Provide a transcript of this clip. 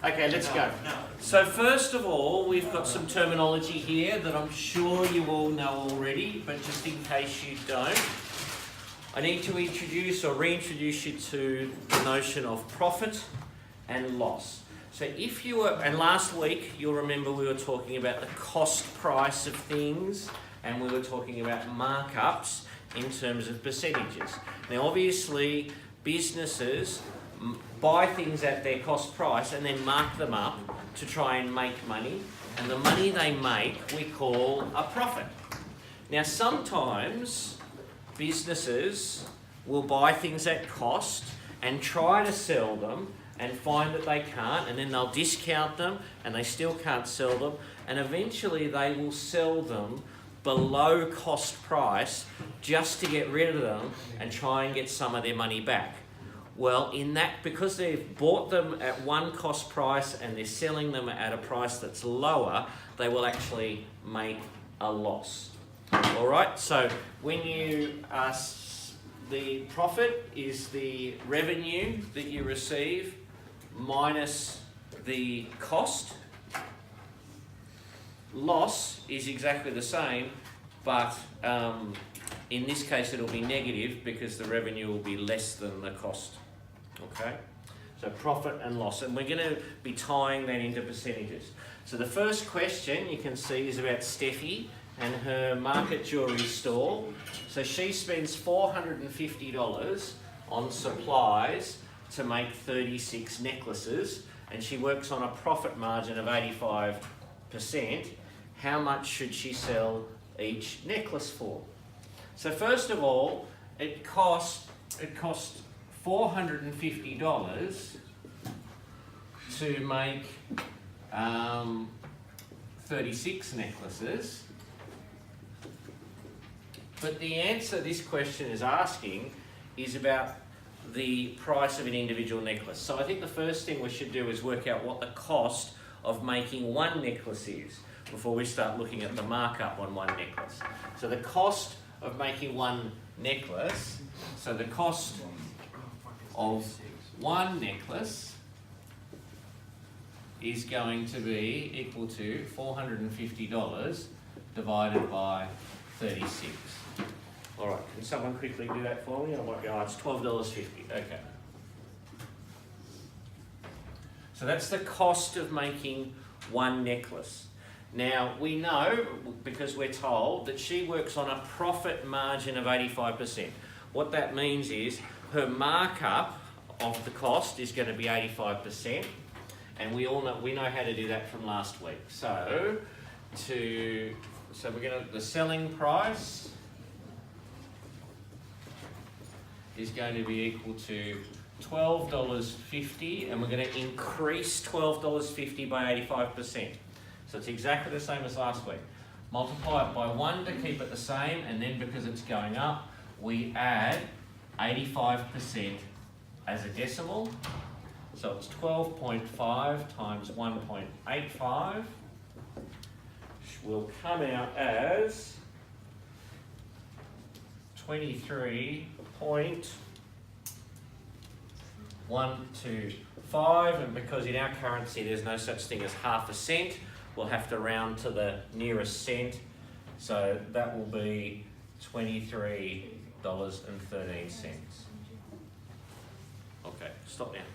Okay, let's go. So first of all, we've got some terminology here that I'm sure you all know already, but just in case you don't, I need to introduce or reintroduce you to the notion of profit and loss. So if you were, and last week you'll remember we were talking about the cost price of things, and we were talking about markups in terms of percentages. Now obviously businesses buy things at their cost price and then mark them up to try and make money, and the money they make we call a profit. Now sometimes businesses will buy things at cost and try to sell them and find that they can't, and then they'll discount them and they still can't sell them, and eventually they will sell them below cost price just to get rid of them and try and get some of their money back. Well, in that, because they've bought them at one cost price and they're selling them at a price that's lower, they will actually make a loss. All right, so when you the profit is the revenue that you receive minus the cost. Loss is exactly the same, but in this case it'll be negative because the revenue will be less than the cost. Okay, so profit and loss, and we're going to be tying that into percentages. So the first question you can see is about Steffi and her market jewellery store. So she spends $450 on supplies to make 36 necklaces, and she works on a profit margin of 85%. How much should she sell each necklace for? So first of all, it cost $450 to make 36 necklaces. But the answer this question is asking is about the price of an individual necklace. So I think the first thing we should do is work out what the cost of making one necklace is before we start looking at the markup on one necklace. So the cost of making one necklace, so the cost of one necklace is going to be equal to $450 divided by 36. All right, can someone quickly do that for me? I might go, oh, it's $12.50. Okay. So that's the cost of making one necklace. Now, we know, because we're told, that she works on a profit margin of 85%. What that means is her markup of the cost is going to be 85%, and we know how to do that from last week. So we're going to, the selling price is going to be equal to $12.50, and we're going to increase $12.50 by 85%. So it's exactly the same as last week. Multiply it by 1 to keep it the same, and then because it's going up, we add 85% as a decimal. So it's 12.5 times 1.85 will come out as 23.125, and because in our currency there's no such thing as half a cent, we'll have to round to the nearest cent. So that will be $23.13. Okay, stop now.